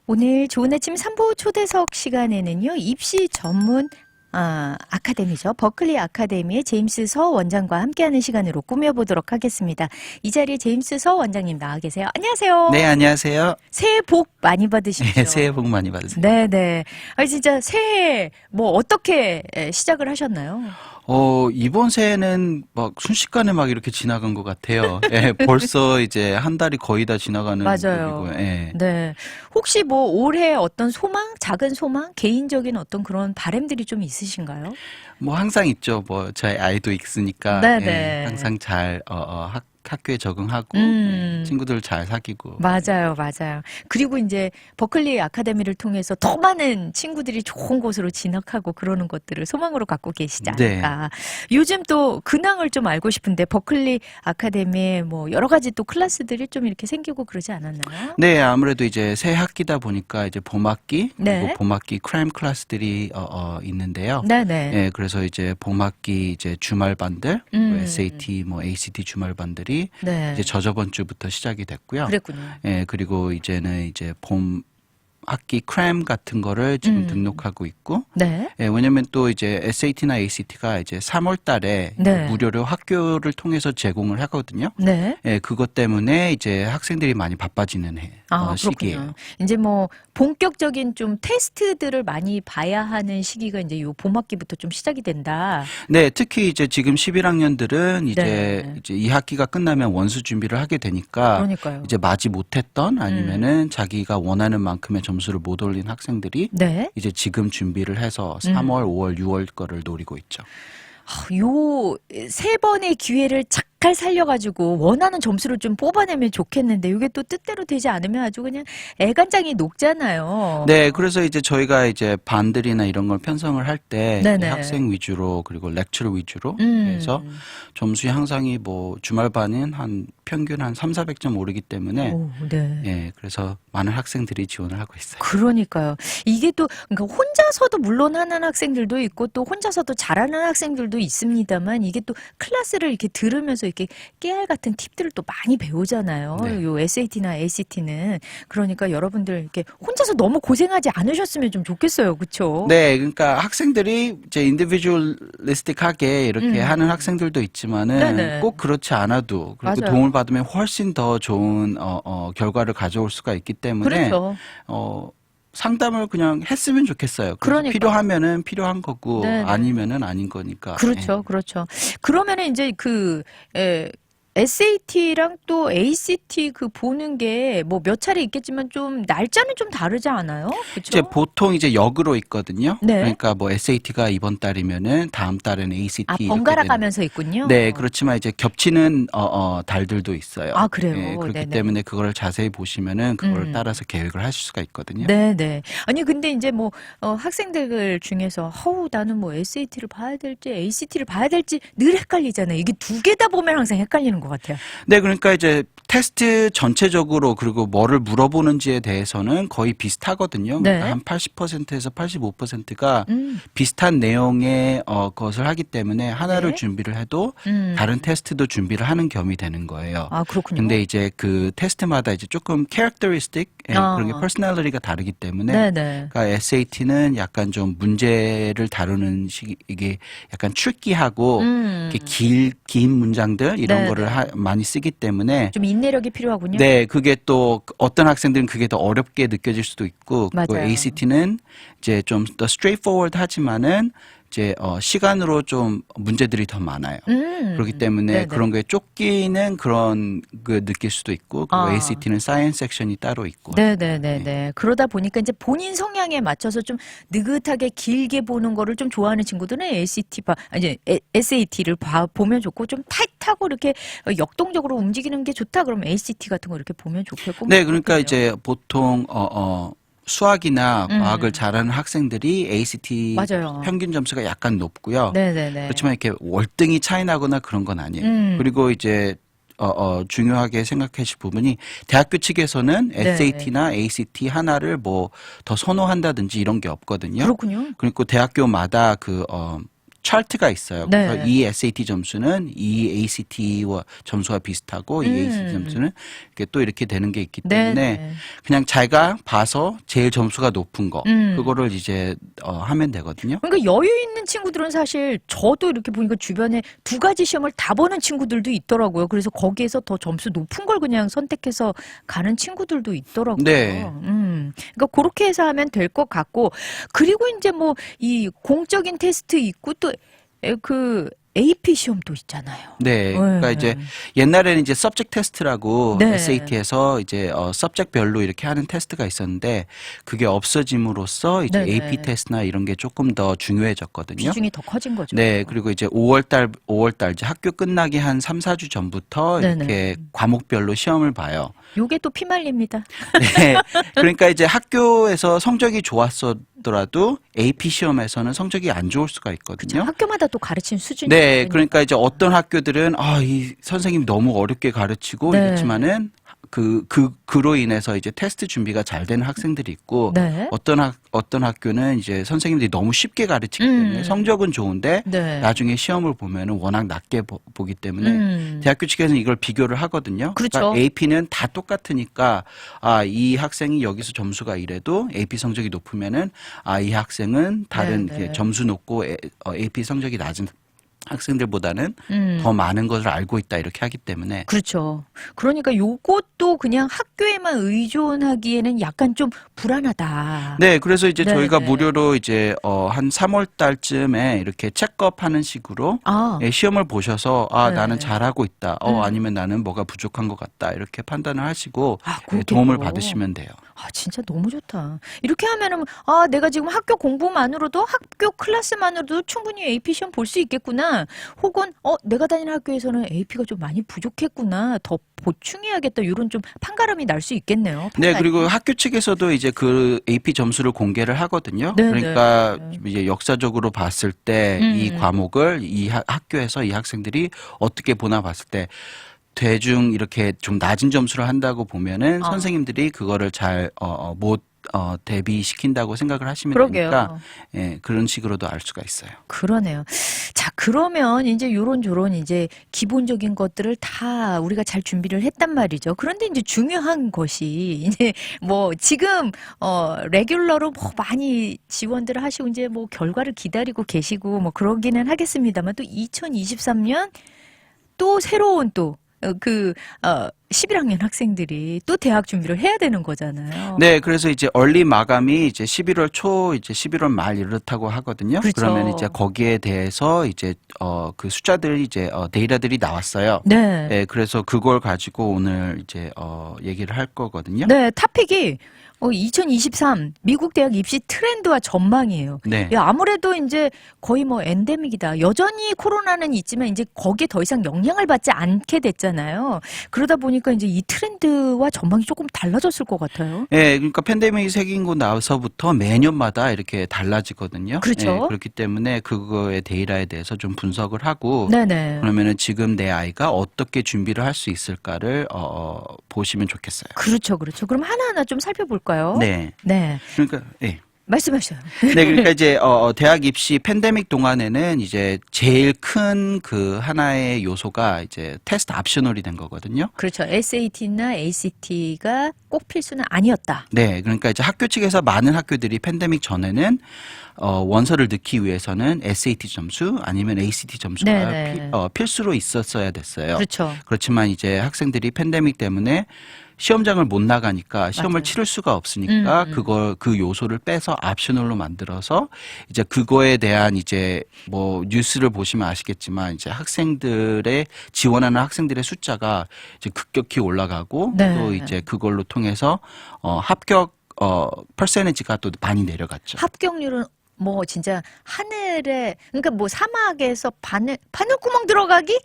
오늘 좋은 아침 3부 초대석 시간에는요, 입시 전문 아카데미죠. 버클리 아카데미의 제임스 서 원장과 함께하는 시간으로 꾸며보도록 하겠습니다. 이 자리에 제임스 서 원장님 나와 계세요. 안녕하세요. 네, 안녕하세요. 새해 복 많이 받으십시오. 네, 새해 복 많이 받으세요. 네네. 아니, 진짜 새해 뭐 어떻게 시작을 하셨나요? 이번 새해는 막 순식간에 막 이렇게 지나간 것 같아요. 예, 벌써 이제 한 달이 거의 다 지나가는 맞아요. 느낌이고요. 예. 네. 혹시 뭐 올해 어떤 소망, 작은 소망, 개인적인 어떤 그런 바람들이 좀 있으신가요? 뭐 항상 있죠. 뭐 저희 아이도 있으니까 네네. 예, 항상 잘 학교에 적응하고 친구들 잘 사귀고. 맞아요, 맞아요. 그리고 이제 버클리 아카데미를 통해서 더 많은 친구들이 좋은 곳으로 진학하고 그러는 것들을 소망으로 갖고 계시지 않을까. 요즘 또 근황을 좀 알고 싶은데 버클리 아카데미에 뭐 여러 가지 또 클래스들이 좀 이렇게 생기고 그러지 않았나요? 네, 아무래도 이제 새 학기다 보니까 이제 봄학기 네. 그리고 봄학기 크램 클래스들이 있는데요. 네네. 예, 그래서 이제 봄학기 이제 주말반들, 뭐 음. SAT, 뭐 ACT 주말반들이 네. 이제 저저번 주부터 시작이 됐고요. 그랬군요. 예, 그리고 이제는 이제 봄 학기 크램 같은 거를 지금 등록하고 있고, 네. 예, 왜냐면 또 이제 SAT나 ACT가 이제 3월 달에 네. 무료로 학교를 통해서 제공을 하거든요. 네. 예, 그것 때문에 이제 학생들이 많이 바빠지는 시기예요. 그렇군요. 이제 뭐 본격적인 좀 테스트들을 많이 봐야 하는 시기가 이제 요 봄학기부터 좀 시작이 된다. 네, 특히 이제 지금 11학년들은 이제 네. 이제 이 학기가 끝나면 원수 준비를 하게 되니까 그러니까요. 이제 마지 못했던 아니면은 자기가 원하는 만큼의 점수를 못 올린 학생들이 네. 이제 지금 준비를 해서 3월, 5월, 6월 거를 노리고 있죠. 요 세 번의 기회를 착할 살려가지고 원하는 점수를 좀 뽑아내면 좋겠는데 이게 또 뜻대로 되지 않으면 아주 그냥 애간장이 녹잖아요. 네, 그래서 이제 저희가 이제 반들이나 이런 걸 편성을 할 때 네네. 학생 위주로 그리고 렉처 위주로 음. 해서 점수 향상이 뭐 주말반은 한 평균 한 3, 400점 오르기 때문에 오, 네. 예, 그래서 많은 학생들이 지원을 하고 있어요. 그러니까요. 이게 또 그러니까 혼자서도 물론 하는 학생들도 있고 또 혼자서도 잘하는 학생들도 있습니다만 이게 또 클래스를 이렇게 들으면서 이렇게 깨알 같은 팁들을 또 많이 배우잖아요. 네. 요 SAT나 ACT는 그러니까 여러분들 이렇게 혼자서 너무 고생하지 않으셨으면 좀 좋겠어요. 그렇죠? 네, 그러니까 학생들이 이제 인디비주얼리스틱하게 이렇게 하는 학생들도 있지만은 네네. 꼭 그렇지 않아도 그리고 맞아요. 도움을 받으면 훨씬 더 좋은 결과를 가져올 수가 있기 때문에 그렇죠. 상담을 그냥 했으면 좋겠어요. 그래서 그러니까. 필요하면은 필요한 거고 네네. 아니면은 아닌 거니까. 그렇죠, 그렇죠. 그러면은 이제 SAT랑 또 ACT 그 보는 게 뭐 몇 차례 있겠지만 좀 날짜는 좀 다르지 않아요? 이제 그렇죠? 보통 이제 역으로 있거든요. 네. 그러니까 뭐 SAT가 이번 달이면은 다음 달에는 ACT 이렇게 번갈아 되는. 가면서 있군요. 네, 그렇지만 이제 겹치는 달들도 있어요. 아, 그래요? 예, 그렇기 네네. 때문에 그걸 자세히 보시면은 그걸 따라서 계획을 하실 수가 있거든요. 네네. 아니, 근데 이제 뭐, 학생들 중에서, 나는 뭐 SAT를 봐야 될지, ACT를 봐야 될지 늘 헷갈리잖아요. 이게 두 개 다 보면 항상 헷갈리는 것 같아요. 네, 그러니까 이제 테스트 전체적으로 그리고 뭐를 물어보는지에 대해서는 거의 비슷하거든요. 네. 그러니까 한 80%에서 85%가 음. 비슷한 내용의 것을 하기 때문에 하나를 네. 준비를 해도 음. 다른 테스트도 준비를 하는 겸이 되는 거예요. 아, 그렇군요. 근데 이제 그 테스트마다 이제 조금 characteristic 그런 게 personality가 다르기 때문에 네네. 그러니까 SAT는 약간 좀 문제를 다루는 이게 약간 tricky하고 이렇게 긴 문장들 이런 네네. 거를 많이 쓰기 때문에 좀 인내력이 필요하군요. 네, 그게 또 어떤 학생들은 그게 더 어렵게 느껴질 수도 있고 그리고 맞아요. ACT는 이제 좀 더 straightforward 하지만은 이제 시간으로 좀 문제들이 더 많아요. 그렇기 때문에 네네. 그런 거에 쫓기는 그런 그 느낄 수도 있고 그리고 아. ACT는 사이언스 섹션이 따로 있고. 네네네네. 그러다 보니까 이제 본인 성향에 맞춰서 좀 느긋하게 길게 보는 거를 좀 좋아하는 친구들은 SAT를 보면 좋고 좀 타이트하고 이렇게 역동적으로 움직이는 게 좋다 그러면 ACT 같은 거 이렇게 보면 좋겠고. 네, 그러니까 그렇겠네요. 이제 보통 수학이나 과학을 잘하는 학생들이 ACT 맞아요. 평균 점수가 약간 높고요. 네네네. 그렇지만 이렇게 월등히 차이 나거나 그런 건 아니에요. 그리고 이제 중요하게 생각하실 부분이 대학교 측에서는 네. SAT나 ACT 하나를 뭐 더 선호한다든지 이런 게 없거든요. 그렇군요. 그리고 대학교마다 차트가 있어요. 네. 그래서 이 SAT 점수는 이 ACT와 점수와 비슷하고 이 ACT 점수는 이렇게 또 이렇게 되는 게 있기 때문에 네. 그냥 자기가 봐서 제일 점수가 높은 거 그거를 이제 하면 되거든요. 그러니까 여유 있는 친구들은 사실 저도 이렇게 보니까 주변에 두 가지 시험을 다 보는 친구들도 있더라고요. 그래서 거기에서 더 점수 높은 걸 그냥 선택해서 가는 친구들도 있더라고요. 네. 그러니까 그렇게 해서 하면 될 것 같고, 그리고 이제 뭐 이 공적인 테스트 있고 또 그 AP 시험도 있잖아요. 네. 그러니까 이제 옛날에는 이제 subject 테스트라고 네. SAT에서 이제 subject별로 이렇게 하는 테스트가 있었는데 그게 없어짐으로써 이제 네네. AP 테스트나 이런 게 조금 더 중요해졌거든요. 비중이 더 커진 거죠. 네. 그리고 이제 5월 달 이제 학교 끝나기 한 3, 4주 전부터 네네. 이렇게 과목별로 시험을 봐요. 요게 또 피말립니다. 네. 그러니까 이제 학교에서 성적이 좋았더라도 AP 시험에서는 성적이 안 좋을 수가 있거든요. 학교마다 또 가르치는 수준이 네, 다르니까. 그러니까 이제 어떤 학교들은 이 선생님이 너무 어렵게 가르치고 네. 이렇지만은 그로 인해서 이제 테스트 준비가 잘 되는 학생들이 있고 네. 어떤 학교는 이제 선생님들이 너무 쉽게 가르치기 때문에 성적은 좋은데 네. 나중에 시험을 보면은 워낙 낮게 보기 때문에 대학교 측에서는 이걸 비교를 하거든요. 그렇죠. 그러니까 AP는 다 똑같으니까 이 학생이 여기서 점수가 이래도 AP 성적이 높으면은 이 학생은 다른 네, 네. 점수 높고 AP 성적이 낮은 학생들보다는 음. 더 많은 것을 알고 있다 이렇게 하기 때문에 그렇죠. 그러니까 요것도 그냥 학교에만 의존하기에는 약간 좀 불안하다. 네, 그래서 이제 네, 저희가 네. 무료로 이제 한 3월 달쯤에 이렇게 체크업하는 식으로 시험을 보셔서 네. 나는 잘하고 있다. 아니면 나는 뭐가 부족한 것 같다. 이렇게 판단을 하시고 그렇게 도움을 또. 받으시면 돼요. 진짜 너무 좋다. 이렇게 하면은 내가 지금 학교 공부만으로도 학교 클래스만으로도 충분히 AP 시험 볼 수 있겠구나. 혹은 내가 다니는 학교에서는 AP가 좀 많이 부족했구나. 더 보충해야겠다. 이런 좀 판가름이 날 수 있겠네요. 네, 판단이. 그리고 학교 측에서도 이제 그 AP 점수를 공개를 하거든요. 네, 그러니까 네. 이제 역사적으로 봤을 때 이 과목을 이 학교에서 이 학생들이 어떻게 보나 봤을 때 대중 이렇게 좀 낮은 점수를 한다고 보면은 선생님들이 그거를 잘 못 대비시킨다고 생각을 하시면 그러게요. 되니까 그런 식으로도 알 수가 있어요. 그러네요. 자, 그러면 이제 요런 이제 기본적인 것들을 다 우리가 잘 준비를 했단 말이죠. 그런데 이제 중요한 것이 이제 뭐 지금 레귤러로 뭐 많이 지원들을 하시고 이제 뭐 결과를 기다리고 계시고 뭐 그러기는 하겠습니다만 또 2023년 또 새로운 또 11학년 학생들이 또 대학 준비를 해야 되는 거잖아요. 네, 그래서 이제 얼리 마감이 이제 11월 초, 이제 11월 말 이렇다고 하거든요. 그렇죠. 그러면 이제 거기에 대해서 이제 그 숫자들이 이제 데이터들이 나왔어요. 네. 네, 그래서 그걸 가지고 오늘 이제 얘기를 할 거거든요. 네, 토픽이 2023 미국 대학 입시 트렌드와 전망이에요. 네. 아무래도 이제 거의 뭐 엔데믹이다. 여전히 코로나는 있지만 이제 거기에 더 이상 영향을 받지 않게 됐잖아요. 그러다 보니까 이제 이 트렌드와 전망이 조금 달라졌을 것 같아요. 네, 그러니까 팬데믹이 생기고 나서부터 매년마다 이렇게 달라지거든요. 그렇죠. 네, 그렇기 때문에 그거의 데이터에 대해서 좀 분석을 하고 네네. 그러면은 지금 내 아이가 어떻게 준비를 할 수 있을까를 보시면 좋겠어요. 그렇죠. 그럼 하나하나 좀 살펴볼까요? 네. 네. 그러니까 말씀하셔요. 네, 그러니까 이제 대학 입시 팬데믹 동안에는 이제 제일 큰 그 하나의 요소가 이제 테스트 옵셔널이 된 거거든요. 그렇죠. SAT나 ACT가 꼭 필수는 아니었다. 네, 그러니까 이제 학교 측에서 많은 학교들이 팬데믹 전에는 원서를 넣기 위해서는 SAT 점수 아니면 ACT 점수가 네네. 필수로 있었어야 됐어요. 그렇죠. 그렇지만 이제 학생들이 팬데믹 때문에 시험장을 못 나가니까 시험을 맞아요. 치를 수가 없으니까 그 요소를 빼서 옵셔널로 만들어서 이제 그거에 대한 이제 뭐 뉴스를 보시면 아시겠지만 이제 학생들의 지원하는 학생들의 숫자가 이제 급격히 올라가고 네. 또 이제 그걸로 통해서 합격 퍼센티지가 또 많이 내려갔죠. 합격률은 뭐 진짜 하늘에 그러니까 뭐 사막에서 바늘구멍 들어가기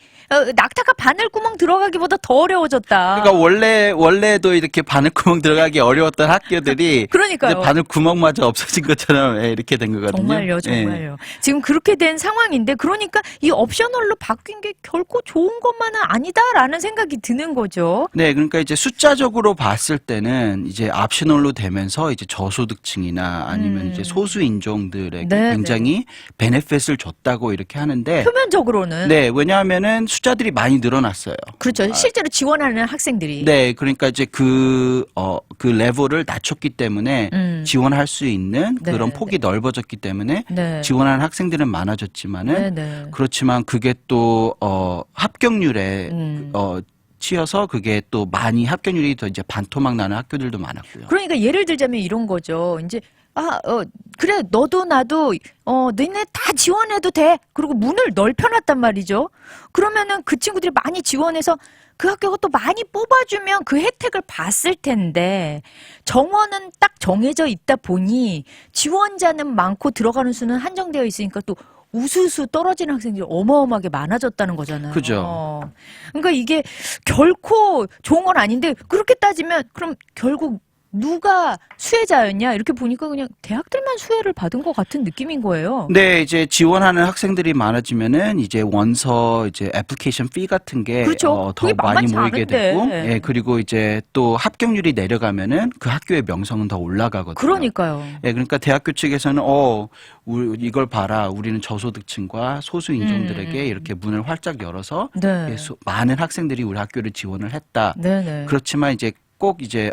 낙타가 바늘구멍 들어가기보다 더 어려워졌다. 그러니까 원래도 이렇게 바늘구멍 들어가기 어려웠던 학교들이 그러니까요. 이제 바늘구멍마저 없어진 것처럼 이렇게 된 거거든요. 정말요. 지금 그렇게 된 상황인데 그러니까 이 옵셔널로 바뀐 게 결코 좋은 것만은 아니다라는 생각이 드는 거죠. 네, 그러니까 이제 숫자적으로 봤을 때는 이제 옵셔널로 되면서 이제 저소득층이나 아니면 이제 소수 인종들 친구들에게 네, 굉장히 베네핏을 줬다고 이렇게 하는데 표면적으로는 네, 왜냐하면은 숫자들이 많이 늘어났어요. 그렇죠. 실제로 지원하는 학생들이 네, 그러니까 이제 그 레벨을 낮췄기 때문에 지원할 수 있는 네, 그런 폭이 넓어졌기 때문에 네. 지원하는 학생들은 많아졌지만은 네. 그렇지만 그게 또 합격률에 치여서 그게 또 많이 합격률이 더 이제 반토막 나는 학교들도 많았고요. 그러니까 예를 들자면 이런 거죠. 이제 그래 너도 나도 너네 다 지원해도 돼. 그리고 문을 넓혀놨단 말이죠. 그러면은 그 친구들이 많이 지원해서 그 학교가 또 많이 뽑아주면 그 혜택을 봤을 텐데 정원은 딱 정해져 있다 보니 지원자는 많고 들어가는 수는 한정되어 있으니까 또 우수수 떨어지는 학생들이 어마어마하게 많아졌다는 거잖아요. 그죠. 그러니까 이게 결코 좋은 건 아닌데 그렇게 따지면 그럼 결국 누가 수혜자였냐 이렇게 보니까 그냥 대학들만 수혜를 받은 것 같은 느낌인 거예요. 네, 이제 지원하는 학생들이 많아지면은 이제 원서 이제 애플리케이션 피 같은 게 그렇죠. 더 그게 많이 만만치 모이게 않은데. 되고, 예, 그리고 이제 또 합격률이 내려가면은 그 학교의 명성은 더 올라가거든요. 그러니까요. 예, 그러니까 대학교 측에서는 이걸 봐라, 우리는 저소득층과 소수 인종들에게 이렇게 문을 활짝 열어서 네. 많은 학생들이 우리 학교를 지원을 했다. 네네. 그렇지만 이제 꼭 이제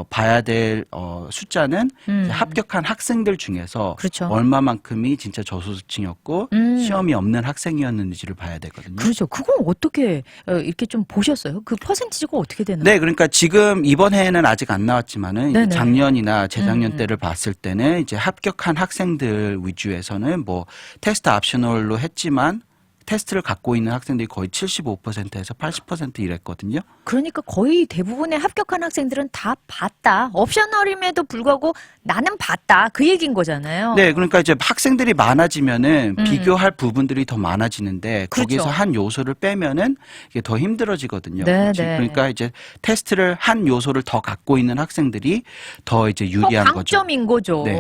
봐야 될 숫자는 이제 합격한 학생들 중에서 그렇죠. 얼마만큼이 진짜 저소득층이었고 시험이 없는 학생이었는지를 봐야 되거든요. 그렇죠. 그건 어떻게 이렇게 좀 보셨어요? 그 퍼센티지가 어떻게 되나요? 네, 그러니까 지금 이번 해에는 아직 안 나왔지만은 이제 네네. 작년이나 재작년 때를 봤을 때는 이제 합격한 학생들 위주에서는 뭐 테스트 옵셔널로 했지만 테스트를 갖고 있는 학생들이 거의 75%에서 80% 이랬거든요. 그러니까 거의 대부분의 합격한 학생들은 다 봤다. 옵셔널임에도 불구하고 나는 봤다. 그 얘기인 거잖아요. 네, 그러니까 이제 학생들이 많아지면은 비교할 부분들이 더 많아지는데 그렇죠. 거기서 한 요소를 빼면은 이게 더 힘들어지거든요. 네, 그치? 네. 그러니까 이제 테스트를 한 요소를 더 갖고 있는 학생들이 더 이제 유리한 거죠. 강점인 거죠. 네.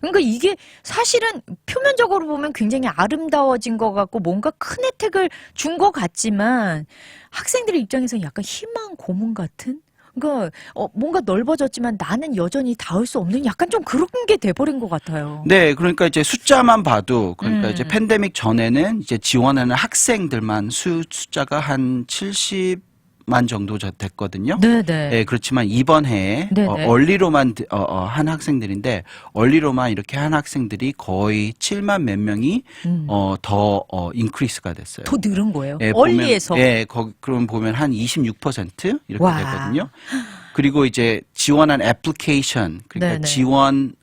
그러니까 이게 사실은 표면적으로 보면 굉장히 아름다워진 것 같고 뭔가 큰 혜택을 준 것 같지만 학생들의 입장에서는 약간 희망 고문 같은? 그러니까 뭔가 넓어졌지만 나는 여전히 닿을 수 없는 약간 좀 그런 게 돼버린 것 같아요. 네, 그러니까 이제 숫자만 봐도 그러니까 이제 팬데믹 전에는 이제 지원하는 학생들만 숫자가 한 70만 정도 됐거든요. 네네. 네, 그렇지만 이번 해에 네네. 얼리로만 한 학생들인데 얼리로만 이렇게 한 학생들이 거의 7만 몇 명이 더 인크리스가 됐어요. 더 늘은 거예요. 예, 얼리에서. 그럼 보면 한 26% 이렇게 와. 되거든요. 그리고 이제 지원한 애플리케이션 그러니까 네네. 지원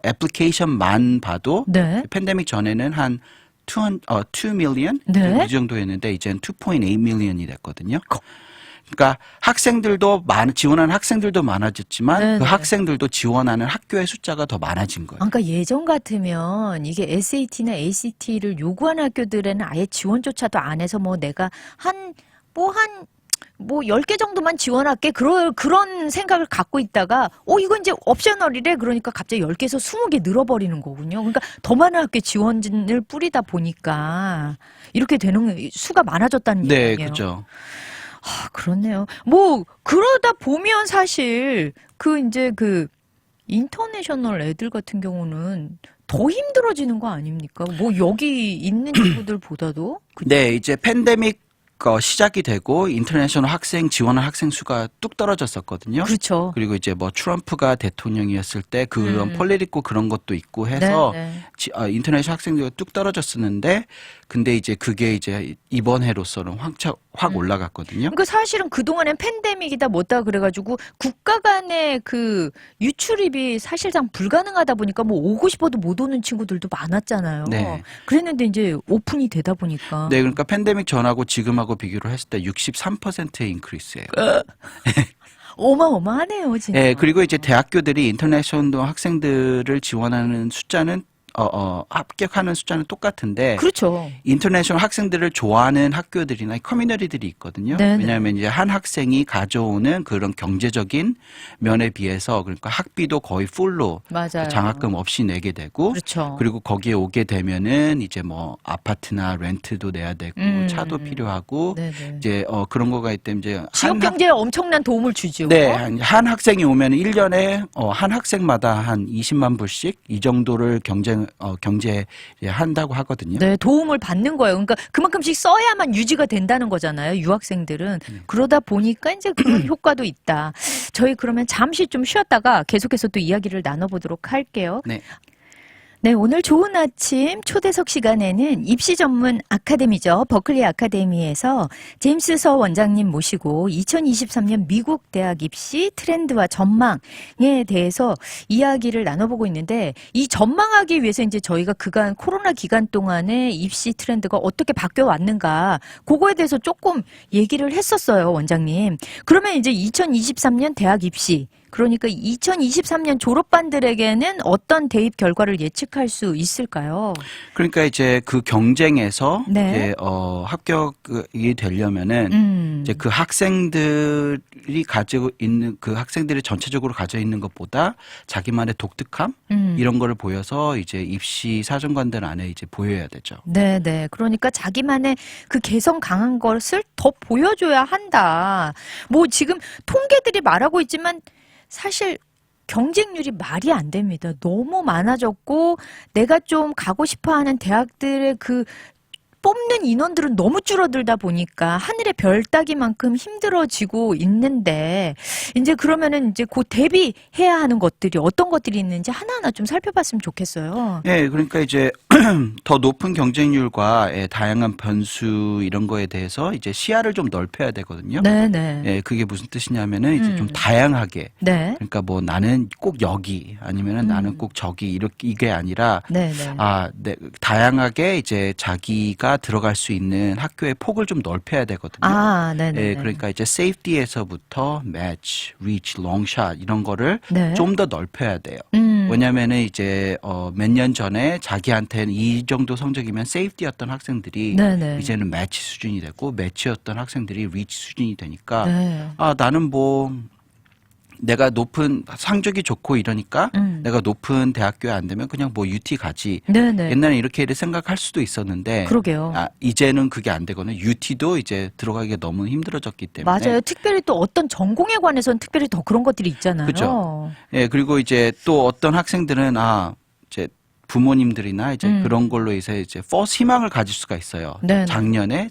애플리케이션만 봐도 네. 팬데믹 전에는 한 2 밀리언 네. 이 정도였는데 이제는 2.8 밀리언이 됐거든요. 그러니까 지원하는 학생들도 많아졌지만 네네. 그 학생들도 지원하는 학교의 숫자가 더 많아진 거예요. 그러니까 예전 같으면 이게 SAT나 ACT를 요구하는 학교들에는 아예 지원조차도 안 해서 뭐 내가 한 10개 정도만 지원할게. 그런 생각을 갖고 있다가, 이건 이제 옵셔널이래. 그러니까 갑자기 10개에서 20개 늘어버리는 거군요. 그러니까 더 많은 학교 지원을 뿌리다 보니까 이렇게 되는 수가 많아졌다는 네, 얘기예요. 그렇죠. 그렇네요. 뭐, 그러다 보면 사실, 이제 인터내셔널 애들 같은 경우는 더 힘들어지는 거 아닙니까? 뭐, 여기 있는 친구들보다도? 네, 이제 팬데믹 시작이 되고 인터내셔널 학생 지원한 학생 수가 뚝 떨어졌었거든요. 그렇죠. 그리고 이제 뭐 트럼프가 대통령이었을 때 그런 폴리티코 그런 것도 있고 해서 네. 인터내셔널 학생들이 뚝 떨어졌었는데 근데 이제 그게 이제 이번 해로서는 확 올라갔거든요. 그러니까 사실은 그동안엔 팬데믹이다 뭐다 그래가지고 국가 간의 유출입이 사실상 불가능하다 보니까 뭐 오고 싶어도 못 오는 친구들도 많았잖아요. 네. 그랬는데 이제 오픈이 되다 보니까. 네, 그러니까 팬데믹 전하고 지금하고 비교를 했을 때 63%의 인크리스예요. 어마어마하네요, 진짜. 네, 그리고 이제 대학교들이 인터내셔널 학생들을 지원하는 숫자는 합격하는 숫자는 똑같은데 그렇죠. 인터내셔널 학생들을 좋아하는 학교들이나 커뮤니티들이 있거든요. 네네. 왜냐하면 이제 한 학생이 가져오는 그런 경제적인 면에 비해서 그러니까 학비도 거의 풀로 맞아요. 장학금 없이 내게 되고 그렇죠. 그리고 거기에 오게 되면은 이제 뭐 아파트나 렌트도 내야 되고 차도 필요하고 네네. 이제 그런 거가 있다면 이제 지역 경제에 엄청난 도움을 주죠. 네, 한 학생이 오면 1년에 한 학생마다 한 20만 불씩 이 정도를 경쟁을 한다고 하거든요. 네, 도움을 받는 거예요. 그러니까 그만큼씩 써야만 유지가 된다는 거잖아요. 유학생들은. 그러다 보니까 이제 그런 효과도 있다. 저희 그러면 잠시 좀 쉬었다가 계속해서 또 이야기를 나눠보도록 할게요. 네. 네, 오늘 좋은 아침 초대석 시간에는 입시 전문 아카데미죠. 버클리 아카데미에서 제임스 서 원장님 모시고 2023년 미국 대학 입시 트렌드와 전망에 대해서 이야기를 나눠보고 있는데 이 전망하기 위해서 이제 저희가 그간 코로나 기간 동안에 입시 트렌드가 어떻게 바뀌어 왔는가 그거에 대해서 조금 얘기를 했었어요, 원장님. 그러면 이제 2023년 대학 입시 그러니까 2023년 졸업반들에게는 어떤 대입 결과를 예측할 수 있을까요? 그러니까 이제 그 경쟁에서 네. 이제 합격이 되려면은 이제 그 학생들이 가지고 있는 그 학생들이 전체적으로 가져 있는 것보다 자기만의 독특함 이런 거를 보여서 이제 입시 사정관들 안에 이제 보여야 되죠. 네, 네. 그러니까 자기만의 그 개성 강한 것을 더 보여줘야 한다. 뭐 지금 통계들이 말하고 있지만 사실 경쟁률이 말이 안 됩니다. 너무 많아졌고 내가 좀 가고 싶어하는 대학들의 그 뽑는 인원들은 너무 줄어들다 보니까 하늘의 별 따기만큼 힘들어지고 있는데 이제 그러면은 이제 곧 대비해야 하는 것들이 어떤 것들이 있는지 하나하나 좀 살펴봤으면 좋겠어요. 네, 그러니까 이제 더 높은 경쟁률과 다양한 변수 이런 거에 대해서 이제 시야를 좀 넓혀야 되거든요. 네, 네. 예, 그게 무슨 뜻이냐면은 이제 좀 다양하게. 네. 그러니까 뭐 나는 꼭 여기 아니면은 나는 꼭 저기 이게 아니라 네, 네. 네, 다양하게 이제 자기가 들어갈 수 있는 학교의 폭을 좀 넓혀야 되거든요. 아, 네, 네. 예, 그러니까 이제 세이프티에서부터 매치, 리치, 롱샷 이런 거를 네. 좀 더 넓혀야 돼요. 왜냐면은 이제 몇 년 전에 자기한테는 이 정도 성적이면 세이프티였던 학생들이 네네. 이제는 매치 수준이 되고 매치였던 학생들이 리치 수준이 되니까 네. 나는 뭐 내가 높은 성적이 좋고 이러니까 내가 높은 대학교에 안 되면 그냥 뭐 UT 가지. 네네. 옛날에 이렇게 생각할 수도 있었는데 그러게요. 이제는 그게 안 되거든요. UT도 이제 들어가기가 너무 힘들어졌기 때문에. 맞아요. 특별히 또 어떤 전공에 관해서는 특별히 더 그런 것들이 있잖아요. 그죠. 예, 그리고 이제 또 어떤 학생들은 이제 부모님들이나 이제 그런 걸로 이제 퍼스트 희망을 가질 수가 있어요. 네네.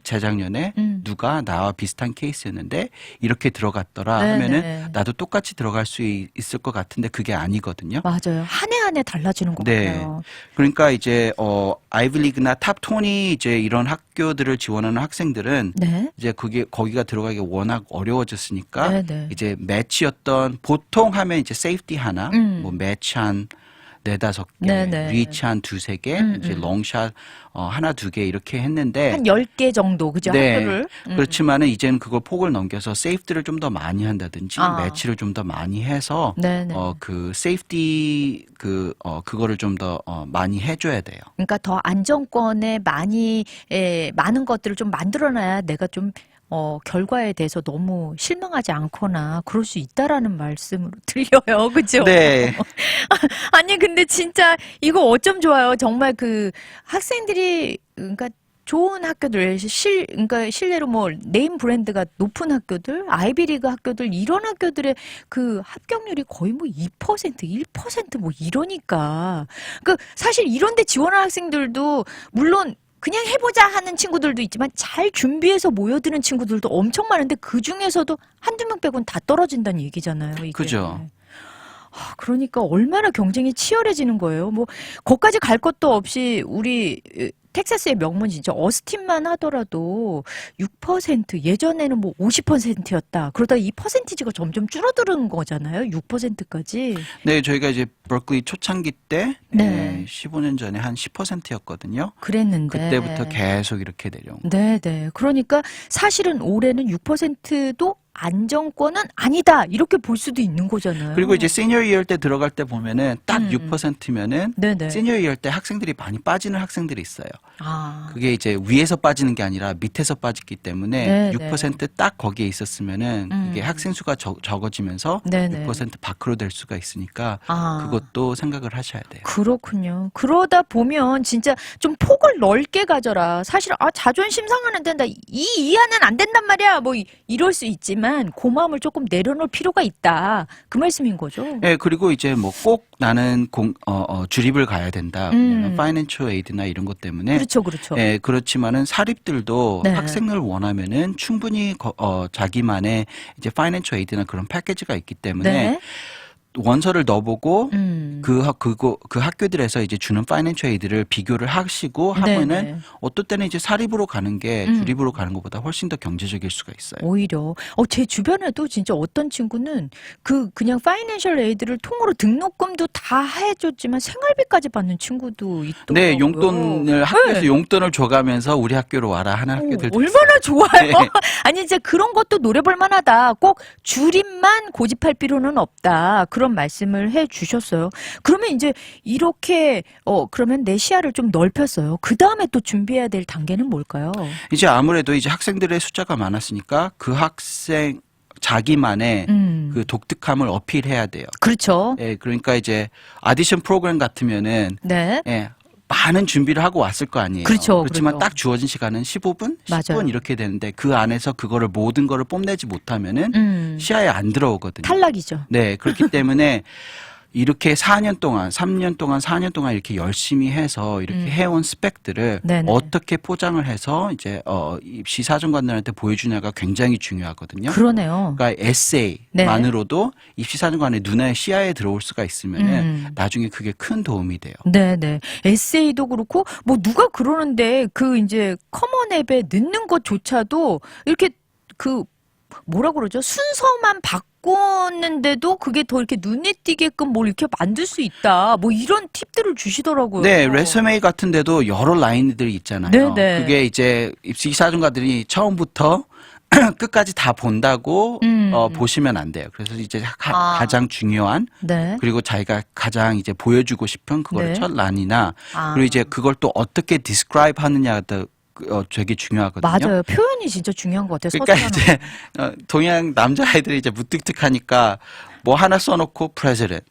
재작년에 누가 나와 비슷한 케이스였는데 이렇게 들어갔더라 네네. 하면은 나도 똑같이 들어갈 수 있을 것 같은데 그게 아니거든요. 맞아요. 한 해 한 해 달라지는 것 네. 같아요. 그러니까 이제 아이비리그나 탑 20 이제 이런 학교들을 지원하는 학생들은 네. 이제 거기가 들어가기 워낙 어려워졌으니까 네네. 이제 매치였던 보통 하면 이제 세이프티 하나, 뭐 매치 한 4-5개, 네네. 리치 한 2-3개, 이제 롱샷 하나 2개 이렇게 했는데 한 10개 정도, 그죠? 네. 학교를. 그렇지만은 이제는 그걸 폭을 넘겨서 세이프티를 좀 더 많이 한다든지 매치를 좀 더 많이 해서 네네. 그 세이프티 그거를 좀 더 많이 해줘야 돼요. 그러니까 더 안정권에 많은 것들을 좀 만들어놔야 내가 좀 결과에 대해서 너무 실망하지 않거나 그럴 수 있다라는 말씀으로 들려요. 그죠? 네. 아니, 근데 진짜 이거 어쩜 좋아요. 정말 그 학생들이, 그러니까 좋은 학교들, 그러니까 실례로 뭐 네임 브랜드가 높은 학교들, 아이비리그 학교들, 이런 학교들의 그 합격률이 거의 뭐 2%, 1%뭐 이러니까. 그러니까 사실 이런 데 지원한 학생들도 물론 그냥 해보자 하는 친구들도 있지만 잘 준비해서 모여드는 친구들도 엄청 많은데 그 중에서도 한두 명 빼고는 다 떨어진다는 얘기잖아요. 이게. 그죠. 그러니까 얼마나 경쟁이 치열해지는 거예요. 뭐 거기까지 갈 것도 없이 우리 텍사스의 명문 진짜 어스틴만 하더라도 6% 예전에는 뭐 50%였다. 그러다 이 퍼센티지가 점점 줄어드는 거잖아요. 6%까지. 네, 저희가 이제 버클리 초창기 때 네. 15년 전에 한 10%였거든요. 그랬는데 그때부터 계속 이렇게 내려온 거예요. 네, 네. 그러니까 사실은 올해는 6%도 안정권은 아니다. 이렇게 볼 수도 있는 거잖아요. 그리고 이제 시니어 이어 때 들어갈 때 보면은 딱 6%면은 네네. 시니어 이어 때 학생들이 많이 빠지는 학생들이 있어요. 아. 그게 이제 위에서 빠지는 게 아니라 밑에서 빠졌기 때문에 네네. 6%딱 거기에 있었으면은 이게 학생 수가 적어지면서 네네. 6% 밖으로 될 수가 있으니까 아. 그것도 생각을 하셔야 돼요. 그렇군요. 그러다 보면 진짜 좀 폭을 넓게 가져라. 사실 자존심 상하는데 나 이 이하는 안 된단 말이야. 뭐 이럴 수 있지만 있지만 그 마음을 조금 내려놓을 필요가 있다. 그 말씀인 거죠. 예, 그리고 이제 뭐 꼭 나는 주립을 가야 된다. 왜냐면 파이낸셜 에이드나 이런 것 때문에. 그렇죠, 그렇죠. 예, 그렇지만은 사립들도 네. 학생을 원하면은 충분히 자기만의 이제 파이낸셜 에이드나 그런 패키지가 있기 때문에 네. 원서를 넣어보고 그 학교들에서 이제 주는 파이낸셜 에이드를 비교를 하시고 하면은 네네. 어떨 때는 이제 사립으로 가는 게 주립으로 가는 것보다 훨씬 더 경제적일 수가 있어요. 오히려 제 주변에도 진짜 어떤 친구는 그냥 파이낸셜 에이드를 통으로 등록금도 다 해줬지만 생활비까지 받는 친구도 있더라고요. 네, 용돈을 학교에서 네. 용돈을 줘가면서 우리 학교로 와라 하는 학교들도 얼마나 좋아요. 네. 아니 이제 그런 것도 노려볼 만하다. 꼭 주립만 고집할 필요는 없다. 그런 말씀을 해주셨어요. 그러면 이제 이렇게 그러면 내 시야를 좀 넓혔어요. 그 다음에 또 준비해야 될 단계는 뭘까요? 이제 아무래도 이제 학생들의 숫자가 많았으니까 그 학생 자기만의 그 독특함을 어필해야 돼요. 그렇죠. 예, 그러니까 이제 아디션 프로그램 같으면은 네. 예, 많은 준비를 하고 왔을 거 아니에요. 그렇죠, 그렇지만 그렇죠. 딱 주어진 시간은 15분, 10분 맞아요. 이렇게 되는데 그 안에서 그거를 모든 거를 뽐내지 못하면은 시야에 안 들어오거든요. 탈락이죠. 네, 그렇기 때문에 이렇게 4년 동안, 3년 동안, 4년 동안 이렇게 열심히 해서 이렇게 해온 스펙들을 네네. 어떻게 포장을 해서 이제 입시 사정관들한테 보여주냐가 굉장히 중요하거든요. 그러네요. 그러니까 에세이만으로도 입시 사정관의 눈에 시야에 들어올 수가 있으면은 나중에 그게 큰 도움이 돼요. 네네. 에세이도 그렇고, 뭐, 누가 그러는데, 이제, 커먼 앱에 넣는 것조차도, 이렇게, 뭐라 그러죠? 순서만 바꿨는데도 그게 더 이렇게 눈에 띄게끔 뭘 이렇게 만들 수 있다. 뭐, 이런 팁들을 주시더라고요. 네, 레스메이 같은 데도 여러 라인들이 있잖아요. 네네. 그게 이제 입시 사정관들이 처음부터 끝까지 다 본다고 보시면 안 돼요. 그래서 이제 가장 중요한 네. 그리고 자기가 가장 이제 보여주고 싶은 그걸 네. 첫 란이나 그리고 이제 그걸 또 어떻게 디스크라이브 하느냐가 되게 중요하거든요. 맞아요. 표현이 진짜 중요한 것 같아요. 그러니까 서술하는 이제 동양 남자아이들이 이제 무뚝뚝하니까 뭐 하나 써놓고 president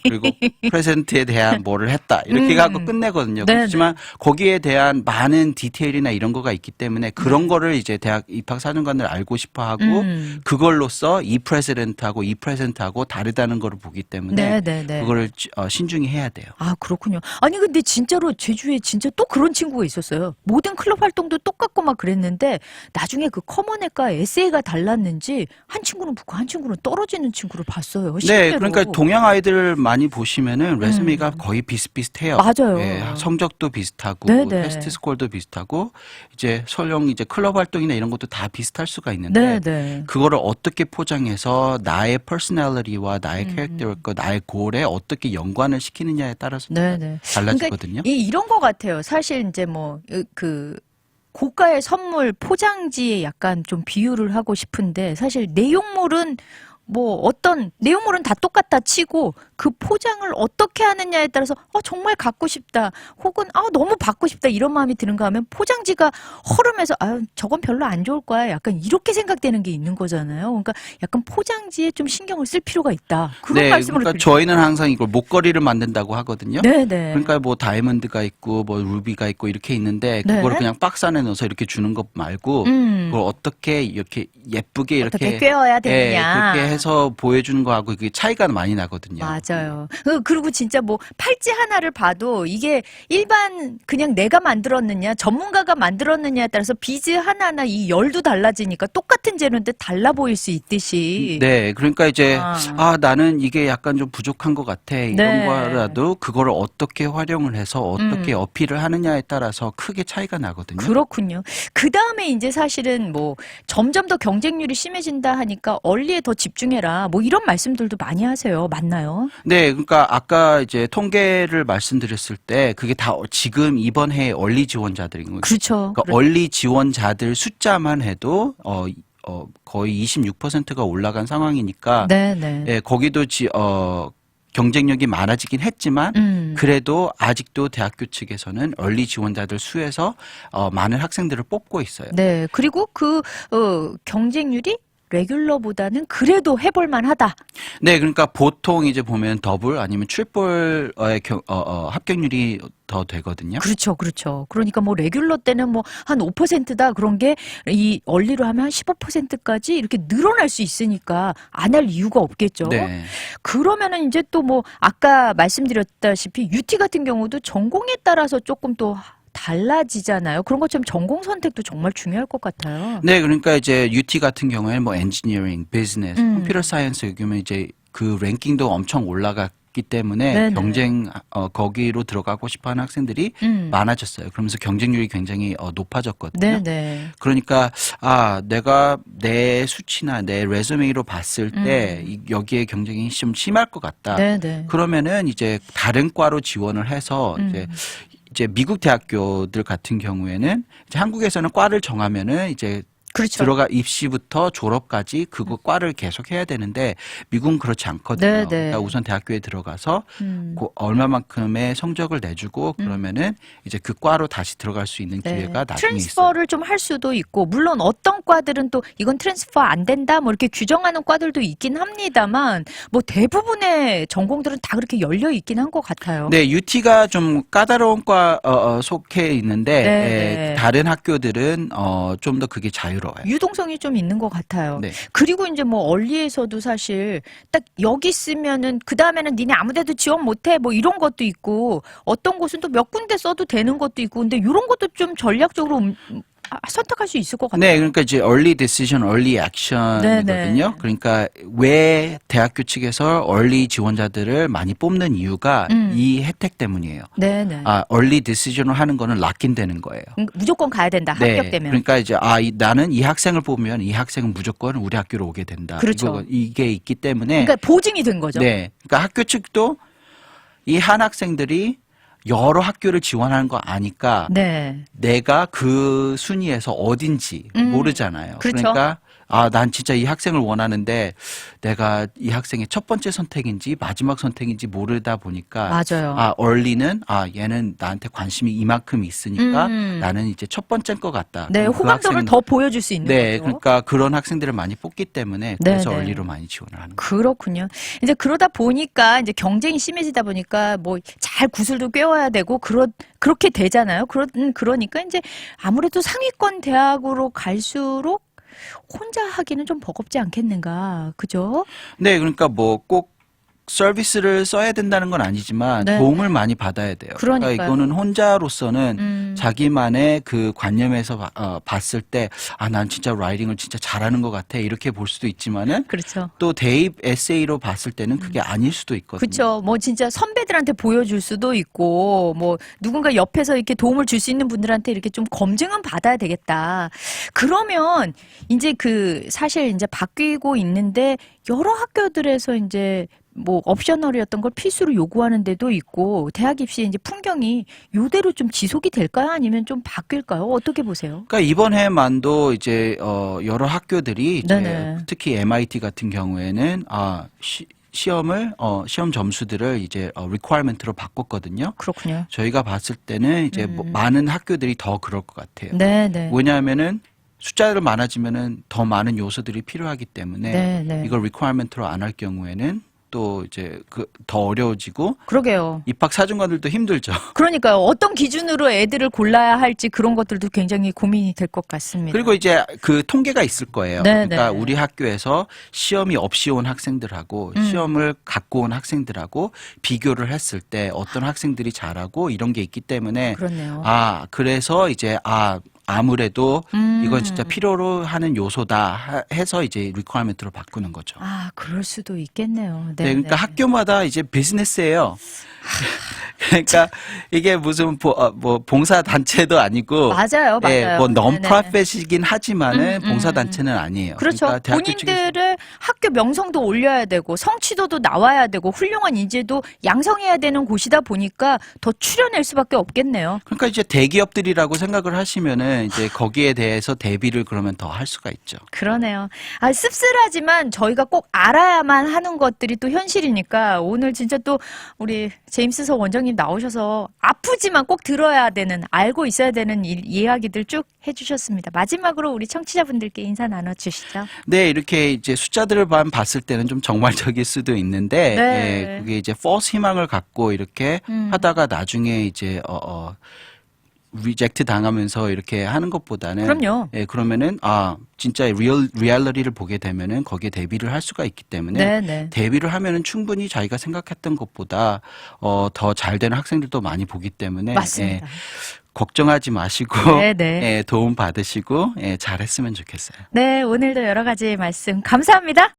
그리고 president에 대한 뭐를 했다 이렇게 갖고 끝내거든요. 네네. 그렇지만 거기에 대한 많은 디테일이나 이런 거가 있기 때문에 그런 거를 이제 대학 입학 사정관을 알고 싶어하고 그걸로써 이 president하고 이 president하고 다르다는 거를 보기 때문에 네네네. 그거를 신중히 해야 돼요. 아, 그렇군요. 아니, 근데 진짜로 제주에 진짜 또 그런 친구가 있었어요. 모든 클럽 활동도 똑같고 막 그랬는데, 나중에 그 커먼앱과 에세이가 달랐는지, 한 친구는 붙고 한 친구는 떨어지는 친구를 봤어요. 네, 실제로. 그러니까 동양 아이들 많이 보시면은 레스미가 거의 비슷비슷해요. 맞아요. 예, 성적도 비슷하고 네네. 테스트 스코어도 비슷하고 이제 설령 이제 클럽 활동이나 이런 것도 다 비슷할 수가 있는데 네네. 그거를 어떻게 포장해서 나의 퍼스널리티와 나의 캐릭터와 나의 골에 어떻게 연관을 시키느냐에 따라서 네네. 달라지거든요. 그러니까 이런 것 같아요. 사실 이제 뭐, 고가의 선물 포장지에 약간 좀 비유를 하고 싶은데, 사실 내용물은 내용물은 다 똑같다 치고 그 포장을 어떻게 하느냐에 따라서 정말 갖고 싶다 혹은 너무 받고 싶다 이런 마음이 드는가 하면 포장지가 허름해서 저건 별로 안 좋을 거야 약간 이렇게 생각되는 게 있는 거잖아요. 그러니까 약간 포장지에 좀 신경을 쓸 필요가 있다. 그런 네, 말씀을 그러니까 저희는 항상 이걸 목걸이를 만든다고 하거든요. 네네. 그러니까 뭐 다이아몬드가 있고 뭐 루비가 있고 이렇게 있는데 네. 그걸 그냥 박스 안에 넣어서 이렇게 주는 것 말고 그걸 어떻게 이렇게 예쁘게 어떻게 이렇게 꿰어야 되느냐. 그렇게 해서 보여주는 거하고 그게 차이가 많이 나거든요. 맞아요. 그리고 진짜 뭐 팔찌 하나를 봐도 이게 일반 그냥 내가 만들었느냐 전문가가 만들었느냐에 따라서 비즈 하나하나 이 열도 달라지니까 똑같은 재료인데 달라 보일 수 있듯이. 네, 그러니까 이제 나는 이게 약간 좀 부족한 것 같아 이런 네. 거라도 그거를 어떻게 활용을 해서 어떻게 어필을 하느냐에 따라서 크게 차이가 나거든요. 그렇군요. 그 다음에 이제 사실은 뭐 점점 더 경쟁률이 심해진다 하니까 얼리에 더 집중해라. 뭐 이런 말씀들도 많이 하세요. 맞나요? 네, 그러니까 아까 이제 통계를 말씀드렸을 때 그게 다 지금 이번 해 얼리 지원자들인 거예요. 그렇죠. 그러니까 얼리 지원자들 숫자만 해도 거의 26%가 올라간 상황이니까 네네. 예, 거기도 경쟁력이 많아지긴 했지만 그래도 아직도 대학교 측에서는 얼리 지원자들 수에서 많은 학생들을 뽑고 있어요. 네. 그리고 경쟁률이 레귤러보다는 그래도 해볼만 하다. 네, 그러니까 보통 이제 보면 더블 아니면 트리플의 합격률이 더 되거든요. 그렇죠, 그렇죠. 그러니까 뭐 레귤러 때는 뭐 한 5%다 그런 게 이 얼리로 하면 한 15%까지 이렇게 늘어날 수 있으니까 안 할 이유가 없겠죠. 네. 그러면은 이제 또 뭐 아까 말씀드렸다시피 UT 같은 경우도 전공에 따라서 조금 또 달라지잖아요. 그런 것처럼 전공 선택도 정말 중요할 것 같아요. 네, 그러니까 이제 UT 같은 경우에는 뭐 엔지니어링, 비즈니스, 컴퓨터 사이언스 여기면 이제 그 랭킹도 엄청 올라갔기 때문에 네네. 경쟁 거기로 들어가고 싶어하는 학생들이 많아졌어요. 그러면서 경쟁률이 굉장히 높아졌거든요. 네네. 그러니까 내가 내 수치나 내 레즈메이로 봤을 때 여기에 경쟁이 좀 심할 것 같다. 네네. 그러면은 이제 다른 과로 지원을 해서 이제 미국 대학교들 같은 경우에는 이제 한국에서는 과를 정하면은 이제 그렇죠. 들어가 입시부터 졸업까지 그거 과를 계속 해야 되는데 미국은 그렇지 않거든요. 네네. 그러니까 우선 대학교에 들어가서 얼마만큼의 성적을 내주고 그러면은 이제 그 과로 다시 들어갈 수 있는 기회가 나중에 있어요. 트랜스퍼를 좀 할 수도 있고 물론 어떤 과들은 또 이건 트랜스퍼 안 된다 뭐 이렇게 규정하는 과들도 있긴 합니다만 뭐 대부분의 전공들은 다 그렇게 열려 있긴 한 것 같아요. 네, UT가 좀 까다로운 과 속해 있는데 네. 다른 학교들은 좀 더 그게 자유로워요. 유동성이 좀 있는 것 같아요. 네. 그리고 이제 뭐 얼리에서도 사실 딱 여기 쓰면은 그 다음에는 니네 아무데도 지원 못해 뭐 이런 것도 있고 어떤 곳은 또 몇 군데 써도 되는 것도 있고 근데 이런 것도 좀 전략적으로 선택할 수 있을 것 같아요. 네, 그러니까 이제 early decision, early action이거든요. 네네. 그러니까 왜 대학교 측에서 early 지원자들을 많이 뽑는 이유가 이 혜택 때문이에요. 네네. early decision을 하는 거는 락인 되는 거예요. 무조건 가야 된다. 네, 합격되면. 그러니까 이제 나는 이 학생을 보면 이 학생은 무조건 우리 학교로 오게 된다. 그렇죠. 이게 있기 때문에. 그러니까 보증이 된 거죠. 네, 그러니까 학교 측도 이 한 학생들이 여러 학교를 지원하는 거 아니까 네. 내가 그 순위에서 어딘지 모르잖아요. 그렇죠. 그러니까 난 진짜 이 학생을 원하는데 내가 이 학생의 첫 번째 선택인지 마지막 선택인지 모르다 보니까 맞아요. 얼리는 얘는 나한테 관심이 이만큼 있으니까 나는 이제 첫 번째인 것 같다. 네, 그럼 그 호감도를 학생은- 더 보여줄 수 있는 네, 거죠. 그러니까 그런 학생들을 많이 뽑기 때문에 그래서 네. 얼리로 많이 지원을 하는 거예요. 그렇군요. 이제 그러다 보니까 이제 경쟁이 심해지다 보니까 뭐 잘 구슬도 꿰어야 되고 그렇게 되잖아요. 그러니까 이제 아무래도 상위권 대학으로 갈수록 혼자 하기는 좀 버겁지 않겠는가. 그죠? 네, 그러니까 뭐 꼭 서비스를 써야 된다는 건 아니지만 네. 도움을 많이 받아야 돼요. 그러니까요. 이거는 혼자로서는 자기만의 그 관념에서 봤을 때 난 진짜 라이팅을 진짜 잘하는 것 같아 이렇게 볼 수도 있지만은 그렇죠. 또 대입 에세이로 봤을 때는 그게 아닐 수도 있거든요. 그렇죠. 뭐 진짜 선배들한테 보여줄 수도 있고 뭐 누군가 옆에서 이렇게 도움을 줄 수 있는 분들한테 이렇게 좀 검증은 받아야 되겠다. 그러면 이제 그 사실 이제 바뀌고 있는데 여러 학교들에서 이제 뭐 옵셔널이었던 걸 필수로 요구하는 데도 있고 대학 입시 이제 풍경이 요대로 좀 지속이 될까요? 아니면 좀 바뀔까요? 어떻게 보세요? 그러니까 이번 해만도 이제 여러 학교들이 이제 네네. 특히 MIT 같은 경우에는 시험 점수들을 이제 requirement로 바꿨거든요. 그렇군요. 저희가 봤을 때는 이제 뭐 많은 학교들이 더 그럴 것 같아요. 네네. 왜냐하면은 숫자를 많아지면은 더 많은 요소들이 필요하기 때문에 네네. 이걸 requirement로 안 할 경우에는 또 이제 더 어려워지고 그러게요. 입학 사정관들도 힘들죠. 그러니까요. 어떤 기준으로 애들을 골라야 할지 그런 것들도 굉장히 고민이 될 것 같습니다. 그리고 이제 그 통계가 있을 거예요. 네, 그러니까 네. 우리 학교에서 시험이 없이 온 학생들하고 시험을 갖고 온 학생들하고 비교를 했을 때 어떤 학생들이 잘하고 이런 게 있기 때문에 그렇네요. 그래서 이제 아무래도 이건 진짜 필요로 하는 요소다 해서 이제 리퀘어먼트로 바꾸는 거죠. 그럴 수도 있겠네요. 네, 그러니까 학교마다 이제 비즈니스예요. 그러니까 이게 무슨 봉사 단체도 아니고 맞아요, 맞아요. 뭐 네네. non-profit이긴 하지만은 봉사 단체는 아니에요. 그렇죠. 그러니까 대학교 측에서 본인들의 학교 명성도 올려야 되고 성취도도 나와야 되고 훌륭한 인재도 양성해야 되는 곳이다 보니까 더 출연할 수밖에 없겠네요. 그러니까 이제 대기업들이라고 생각을 하시면은 이제 거기에 대해서 대비를 그러면 더 할 수가 있죠. 그러네요. 씁쓸하지만 저희가 꼭 알아야만 하는 것들이 또 현실이니까 오늘 진짜 또 우리 제임스서 원장님 교수님 나오셔서 아프지만 꼭 들어야 되는, 알고 있어야 되는 이야기들 쭉 해주셨습니다. 마지막으로 우리 청취자분들께 인사 나눠주시죠. 네, 이렇게 이제 숫자들만 봤을 때는 좀 정말적일 수도 있는데, 네. 그게 이제 false 희망을 갖고 이렇게 하다가 나중에 이제 리젝트 당하면서 이렇게 하는 것보다는 그럼요. 그러면은 진짜 리얼리티를 보게 되면은 거기에 대비를 할 수가 있기 때문에 네네. 대비를 하면은 충분히 자기가 생각했던 것보다 더 잘 되는 학생들도 많이 보기 때문에 맞습니다. 걱정하지 마시고 네네. 도움 받으시고 잘했으면 좋겠어요. 네, 오늘도 여러 가지 말씀 감사합니다.